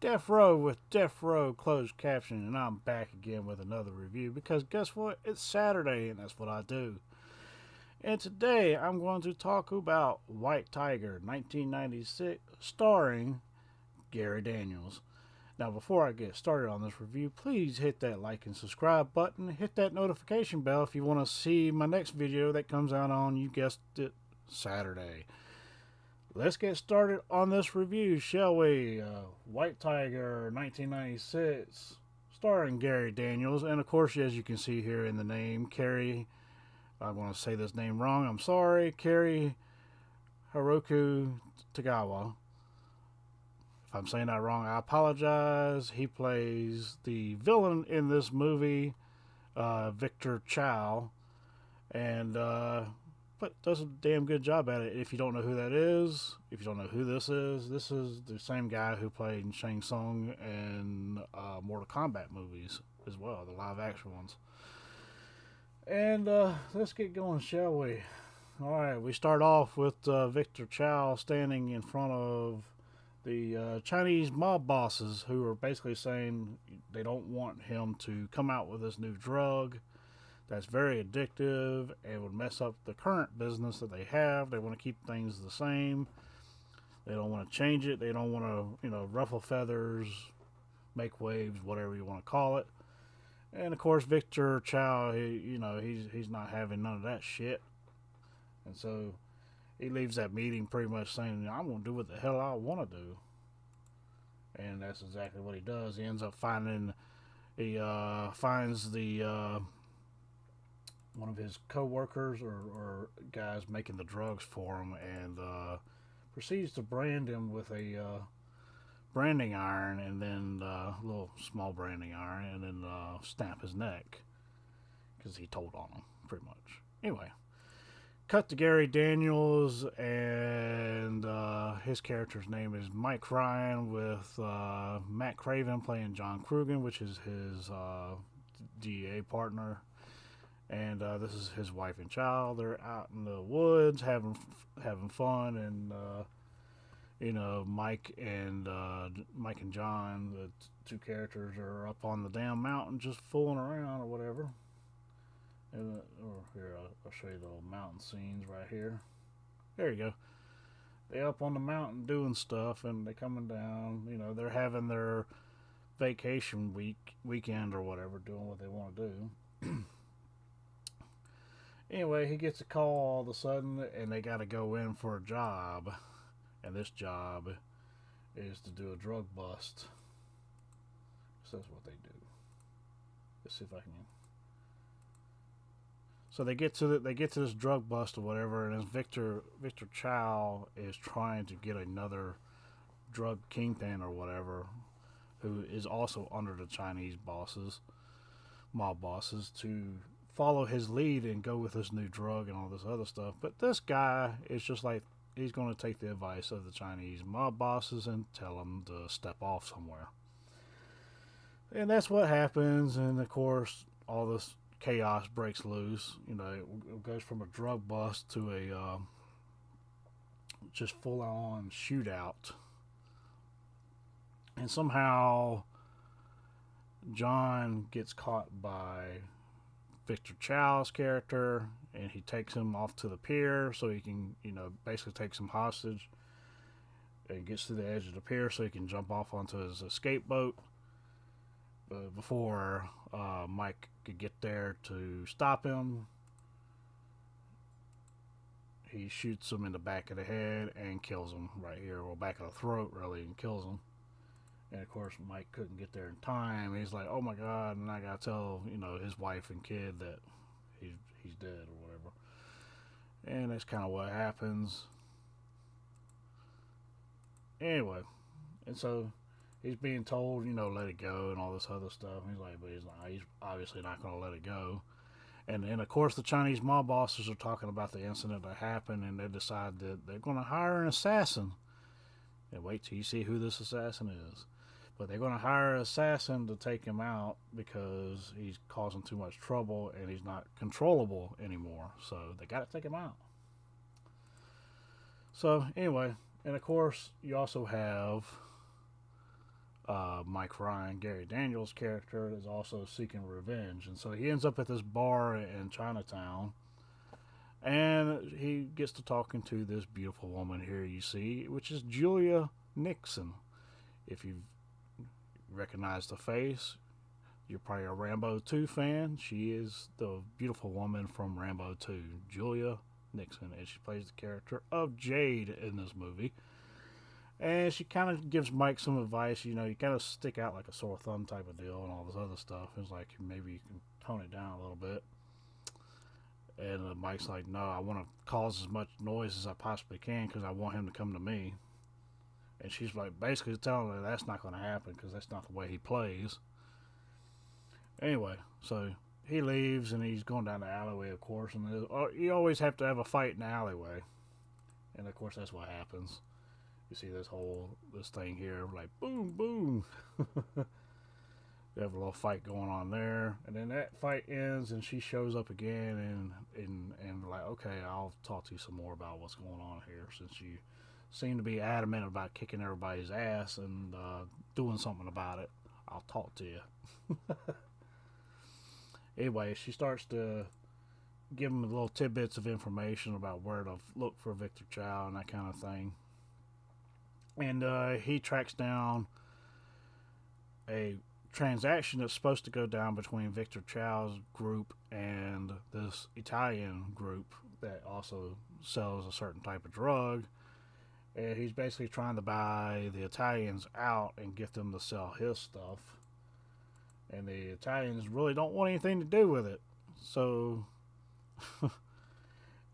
Deafrowe with Deafrowe closed caption, and I'm back again with another review because guess what? It's Saturday, and that's what I do. And today I'm going to talk about White Tiger 1996, starring Gary Daniels. Now, before I get started on this review, please hit that like and subscribe button. Hit that notification bell if you want to see my next video that comes out on, you guessed it, Saturday. Let's get started on this review, shall we? White Tiger 1996, starring Gary Daniels, and of course, as you can see here in the name, Cary. I want to say this name wrong. I'm sorry, Cary-Hiroyuki Tagawa. If I'm saying that wrong, I apologize. He plays the villain in this movie, Victor Chow, and but does a damn good job at it. If you don't know who that is, if you don't know who this is the same guy who played Shang Tsung in Mortal Kombat movies as well, the live action ones. And let's get going, shall we? Alright, we start off with Victor Chow standing in front of the Chinese mob bosses who are basically saying they don't want him to come out with this new drug that's very addictive and would mess up the current business that they have. They want to keep things the same. They don't want to change it. They don't want to, ruffle feathers, make waves, whatever you want to call it. And of course, Victor Chow, he's not having none of that shit. And so he leaves that meeting pretty much saying, I'm going to do what the hell I want to do. And that's exactly what he does. He ends up finds the one of his co-workers or guys making the drugs for him, and proceeds to brand him with a branding iron, and then a little small branding iron, and then snap his neck because he told on him pretty much. Anyway, cut to Gary Daniels, and his character's name is Mike Ryan, with Matt Craven playing John Krugen, which is his DEA partner. And this is his wife and child. They're out in the woods having fun, and Mike and John, the two characters, are up on the damn mountain just fooling around or whatever. And here, I'll show you the little mountain scenes right here. There you go. They up on the mountain doing stuff, and they coming down. They're having their vacation weekend or whatever, doing what they want to do. Anyway, he gets a call all of a sudden, and they got to go in for a job. And this job is to do a drug bust. So that's what they do. Let's see if I can. So they get to this drug bust or whatever, and as Victor Chow is trying to get another drug kingpin or whatever, who is also under the Chinese mob bosses, to follow his lead and go with this new drug and all this other stuff. But this guy is just like, he's going to take the advice of the Chinese mob bosses and tell them to step off somewhere. And that's what happens. And of course, all this chaos breaks loose. It goes from a drug bust to a just full on shootout. And somehow John gets caught by Victor Chow's character, and he takes him off to the pier so he can, basically take some hostage, and gets to the edge of the pier so he can jump off onto his escape boat. But before Mike could get there to stop him, he shoots him in the back of the head and kills him right here, or back of the throat, really, and kills him. And of course, Mike couldn't get there in time. He's like, "Oh my God!" And I gotta tell his wife and kid that he's dead or whatever. And that's kind of what happens. Anyway, and so he's being told, let it go and all this other stuff. And he's like, but he's obviously not going to let it go. And then of course the Chinese mob bosses are talking about the incident that happened, and they decide that they're going to hire an assassin. And wait till you see who this assassin is. But they're going to hire an assassin to take him out because he's causing too much trouble and he's not controllable anymore. So they got to take him out. So anyway, and of course you also have Mike Ryan, Gary Daniels' character, is also seeking revenge. And so he ends up at this bar in Chinatown. And he gets to talking to this beautiful woman here you see, which is Julia Nixon. If you recognize the face, you're probably a Rambo 2 fan. She is the beautiful woman from Rambo 2, Julia Nixon, and she plays the character of Jade in this movie. And she kind of gives Mike some advice. You kind of stick out like a sore thumb type of deal and all this other stuff. It's like, maybe you can tone it down a little bit. And Mike's like, no, I want to cause as much noise as I possibly can because I want him to come to me. And she's like, basically telling her that's not going to happen because that's not the way he plays. Anyway, so he leaves and he's going down the alleyway, of course. And you always have to have a fight in the alleyway. And of course, that's what happens. You see this thing here, like boom, boom. They have a little fight going on there, and then that fight ends, and she shows up again, and like, okay, I'll talk to you some more about what's going on here, since you seem to be adamant about kicking everybody's ass and doing something about it. I'll talk to you. Anyway, she starts to give him little tidbits of information about where to look for Victor Chow and that kind of thing. And he tracks down a transaction that's supposed to go down between Victor Chow's group and this Italian group that also sells a certain type of drug. And he's basically trying to buy the Italians out and get them to sell his stuff. And the Italians really don't want anything to do with it. So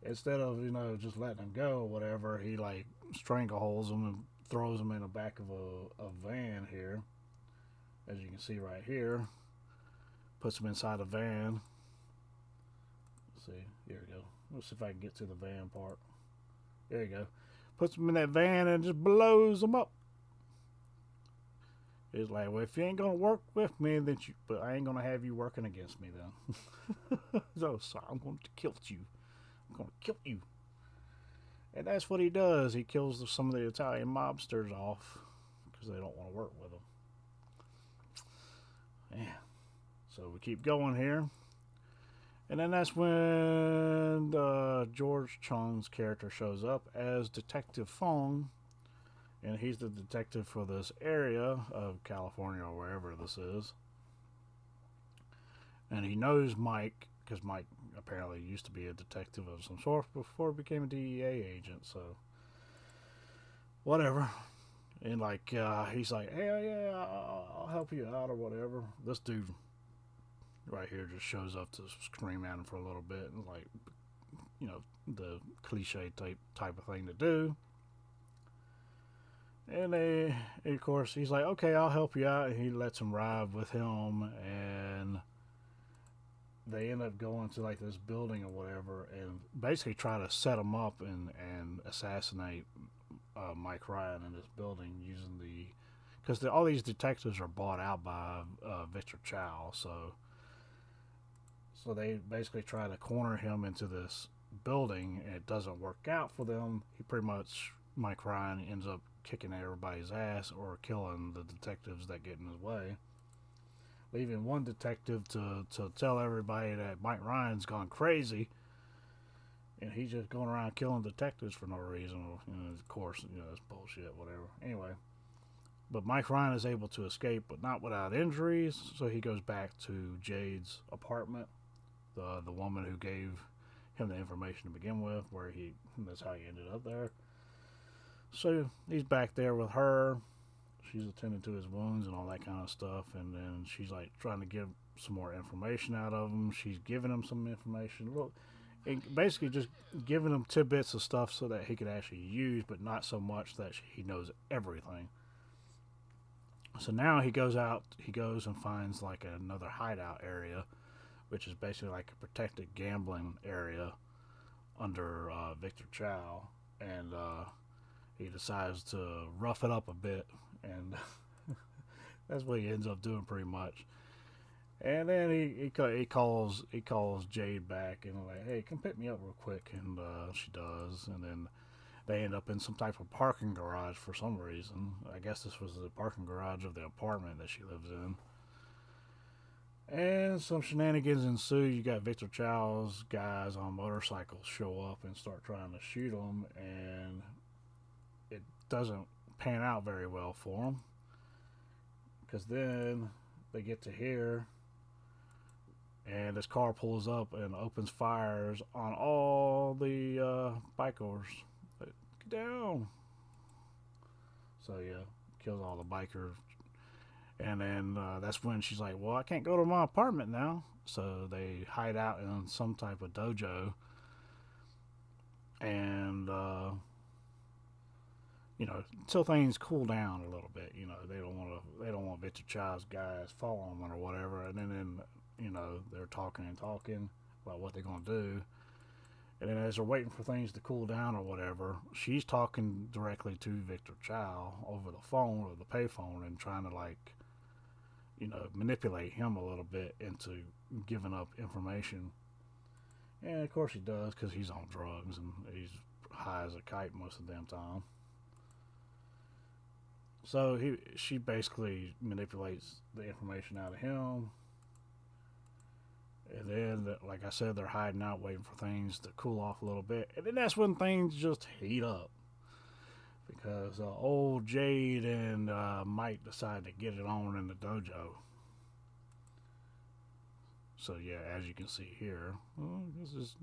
instead of, just letting them go or whatever, he like strangleholds them and throws them in the back of a van here. As you can see right here, puts them inside a van. Let's see, here we go. Let's see if I can get to the van part. There you go. Puts them in that van and just blows them up. It's like, well, if you ain't gonna work with me, but I ain't gonna have you working against me then. so I'm going to kill you. I'm gonna kill you. And that's what he does. He kills some of the Italian mobsters off because they don't want to work with him. Yeah. So we keep going here. And then that's when George Chung's character shows up as Detective Fong. And he's the detective for this area of California or wherever this is. And he knows Mike, because Mike apparently used to be a detective of some sort before he became a DEA agent. So, whatever. And like, he's like, hey, yeah, I'll help you out or whatever. This dude right here just shows up to scream at him for a little bit, and like, the cliche type of thing to do. And of course, he's like, okay, I'll help you out. And he lets him ride with him, and they end up going to like this building or whatever, and basically try to set him up and assassinate Mike Ryan in this building using because all these detectives are bought out by Victor Chow, so they basically try to corner him into this building, and it doesn't work out for them. Mike Ryan ends up kicking everybody's ass or killing the detectives that get in his way, leaving one detective to tell everybody that Mike Ryan's gone crazy, and he's just going around killing detectives for no reason. Of course, that's bullshit, whatever. Anyway, but Mike Ryan is able to escape, but not without injuries, so he goes back to Jade's apartment, the woman who gave him the information to begin with, that's how he ended up there. So he's back there with her. She's attending to his wounds and all that kind of stuff, and then she's like trying to get some more information out of him. She's giving him some information, and basically just giving him tidbits of stuff so that he could actually use, but not so much that he knows everything. So now he goes and finds like another hideout area, which is basically like a protected gambling area under Victor Chow, and he decides to rough it up a bit, and that's what he ends up doing pretty much. And then he calls Jade back and like, hey, come pick me up real quick, and she does. And then They end up in some type of parking garage for some reason. I guess this was the parking garage of the apartment that she lives in. And some shenanigans ensue. You got Victor Chow's guys on motorcycles show up and start trying to shoot him, and it doesn't pan out very well for them. Because then they get to here, and this car pulls up and opens fires on all the bikers. Get down. So yeah, kills all the bikers. And then that's when she's like, well, I can't go to my apartment now. So they hide out in some type of dojo. And, until things cool down a little bit, they don't want Victor Child's guys following them or whatever. And then, they're talking about what they're going to do. And then as they're waiting for things to cool down or whatever, she's talking directly to Victor Child over the phone or the payphone and trying to manipulate him a little bit into giving up information. And of course he does, because he's on drugs and he's high as a kite most of the damn time. So she basically manipulates the information out of him. And then, like I said, they're hiding out, waiting for things to cool off a little bit. And then that's when things just heat up. Because old Jade and Mike decide to get it on in the dojo. So yeah, as you can see here, this is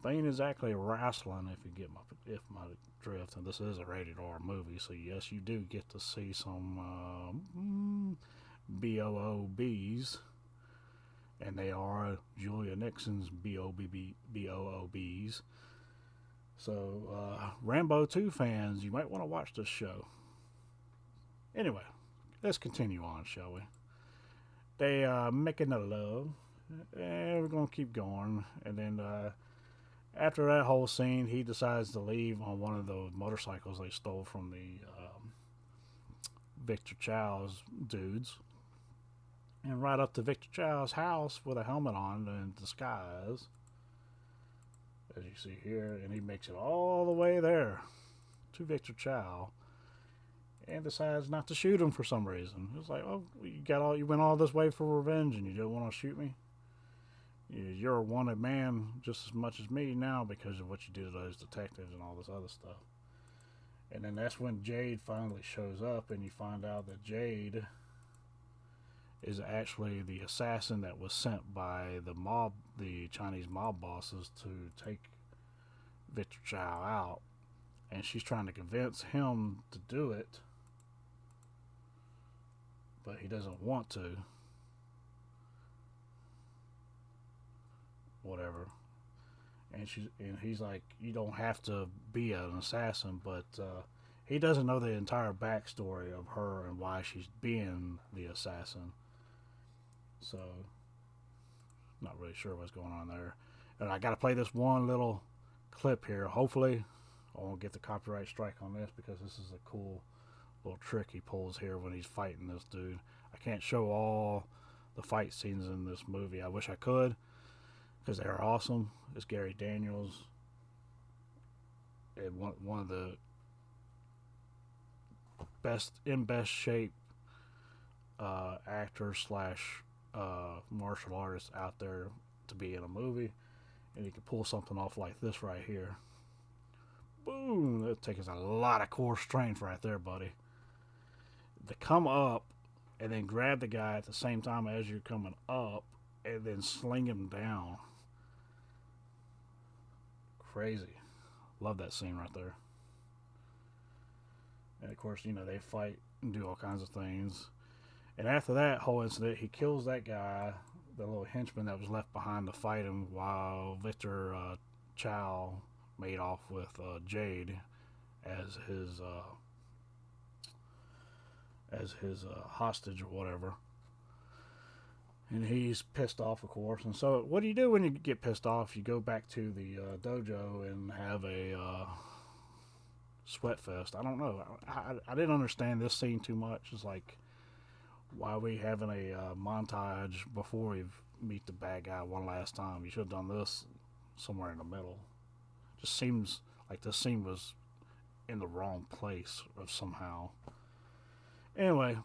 they ain't exactly wrestling if you get my drift. And this is a rated R movie, so yes, you do get to see some BOOBs, and they are Julia Nixon's BOOBs. So, Rambo 2 fans, you might want to watch this show. Anyway, let's continue on, shall we? They are making a love, and we're going to keep going. And then, after that whole scene, he decides to leave on one of the motorcycles they stole from the Victor Chow's dudes. And right up to Victor Chow's house with a helmet on in disguise, as you see here, and he makes it all the way there to Victor Chow and decides not to shoot him for some reason. It's like, oh, you went all this way for revenge and you don't want to shoot me? You're a wanted man just as much as me now because of what you did to those detectives and all this other stuff. And then that's when Jade finally shows up, and you find out that Jade is actually the assassin that was sent by the Chinese mob bosses to take Victor Chow out. And she's trying to convince him to do it, but he doesn't want to. Whatever. And he's like, you don't have to be an assassin, but he doesn't know the entire backstory of her and why she's being the assassin. So, not really sure what's going on there. And I got to play this one little clip here. Hopefully, I won't get the copyright strike on this, because this is a cool little trick he pulls here when he's fighting this dude. I can't show all the fight scenes in this movie. I wish I could, because they're awesome. It's Gary Daniels, and one of the best shape actors slash martial artists out there to be in a movie, and he can pull something off like this right here. Boom! That takes a lot of core strength right there, buddy. To come up and then grab the guy at the same time as you're coming up, and then sling him down. Crazy. Love that scene right there. And of course, they fight and do all kinds of things. And after that whole incident, he kills that guy, the little henchman that was left behind to fight him, while Victor Chow made off with Jade as his hostage or whatever. And he's pissed off, of course. And so, what do you do when you get pissed off? You go back to the dojo and have a sweat fest. I don't know. I didn't understand this scene too much. It's like, why are we having a montage before we meet the bad guy one last time? You should have done this somewhere in the middle. Just seems Like the scene was in the wrong place of somehow. Anyway,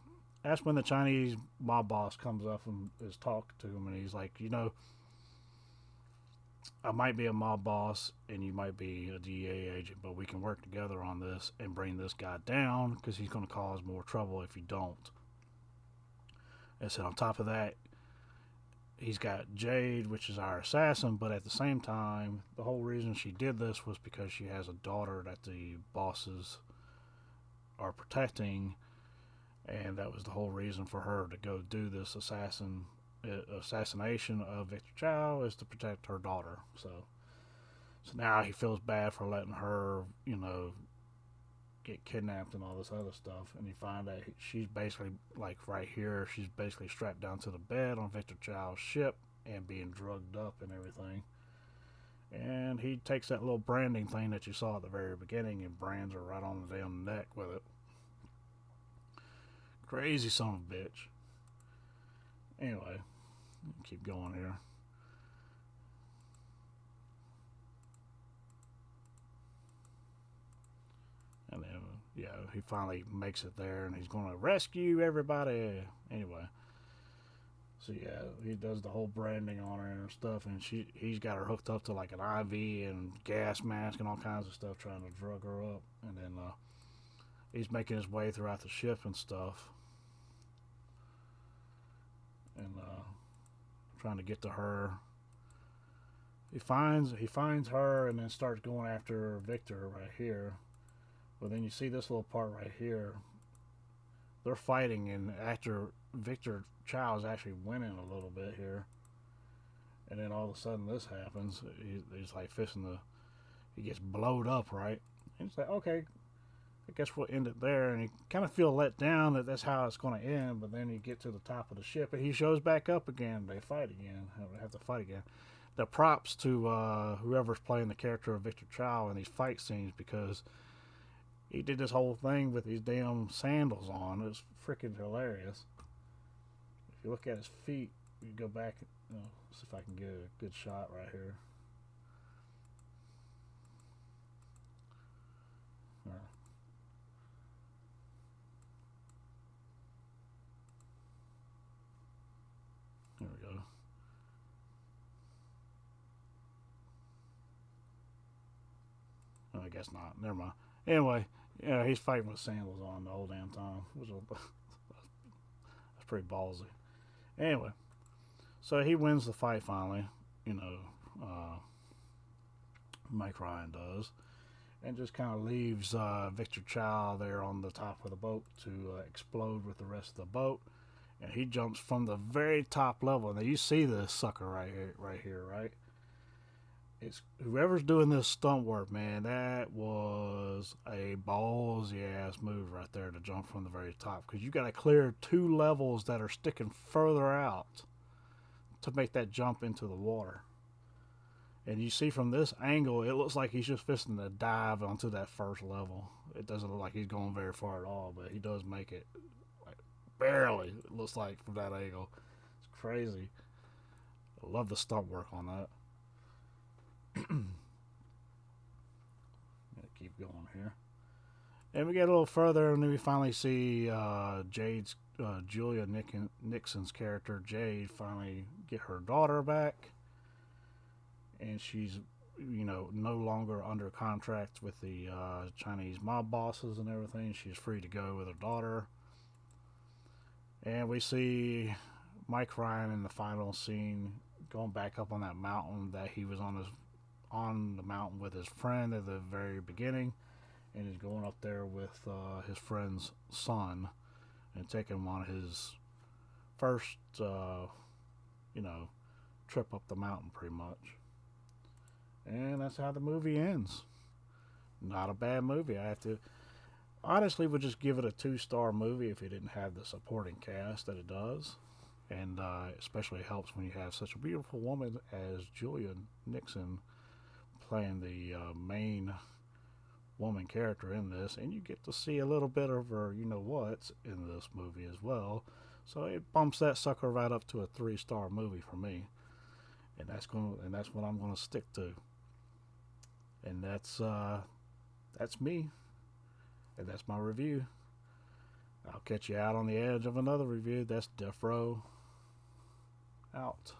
that's when the Chinese mob boss comes up and is talking to him, and he's like, I might be a mob boss and you might be a DEA agent, but we can work together on this and bring this guy down because he's going to cause more trouble if you don't. And so on top of that, he's got Jade, which is our assassin, but at the same time, the whole reason she did this was because she has a daughter that the bosses are protecting, and that was the whole reason for her to go do this assassination of Victor Chow, is to protect her daughter. So now he feels bad for letting her, get kidnapped and all this other stuff. And you find that she's basically, like right here, she's basically strapped down to the bed on Victor Chow's ship and being drugged up and everything. And he takes that little branding thing that you saw at the very beginning and brands her right on the damn neck with it. Crazy son of a bitch. Anyway, keep going here. And then, he finally makes it there, and he's going to rescue everybody. Anyway, so he does the whole branding on her and stuff, and he's got her hooked up to like an IV and gas mask and all kinds of stuff, trying to drug her up. And then he's making his way throughout the ship and stuff, and trying to get to her. He finds her and then starts going after Victor right here. But then you see this little part right here. They're fighting, and after Victor Chow is actually winning a little bit here, and then all of a sudden this happens. He's like he gets blowed up, right? And it's like, okay, I guess we'll end it there. And you kind of feel let down that that's how it's going to end. But then you get to the top of the ship, and he shows back up again. They fight again. They have to fight again. The props to whoever's playing the character of Victor Chow in these fight scenes, because he did this whole thing with these damn sandals on. It was freaking hilarious. If you look at his feet, you go back, see if I can get a good shot right here. There we go. Oh, I guess not. Never mind. Anyway, he's fighting with sandals on the whole damn time. That's pretty ballsy. Anyway, so he wins the fight finally. Mike Ryan does, and just kind of leaves Victor Chow there on the top of the boat to explode with the rest of the boat. And he jumps from the very top level. Now you see this sucker right here, right? It's whoever's doing this stunt work, man. That was a ballsy ass move right there to jump from the very top, because you got to clear 2 levels that are sticking further out to make that jump into the water. And you see from this angle, it looks like he's just fisting to dive onto that first level. It doesn't look like he's going very far at all, but he does make it, like, barely. It looks like from that angle. It's crazy. I love the stunt work on that. Keep going here, and we get a little further, and then we finally see Julia Nixon's character Jade finally get her daughter back, and she's no longer under contract with the Chinese mob bosses and everything. She's free to go with her daughter, and we see Mike Ryan in the final scene going back up on that mountain that he was on the mountain with his friend at the very beginning, and he's going up there with his friend's son and taking him on his first trip up the mountain, pretty much. And that's how the movie ends. Not a bad movie. I have to honestly would just give it a 2-star movie if it didn't have the supporting cast that it does, and especially helps when you have such a beautiful woman as Julia Nixon playing the main woman character in this, and you get to see a little bit of her what's in this movie as well. So it bumps that sucker right up to a 3-star movie for me, and that's what I'm gonna stick to. And that's that's me, and that's my review. I'll catch you out on the edge of another review. That's Deafrowe out.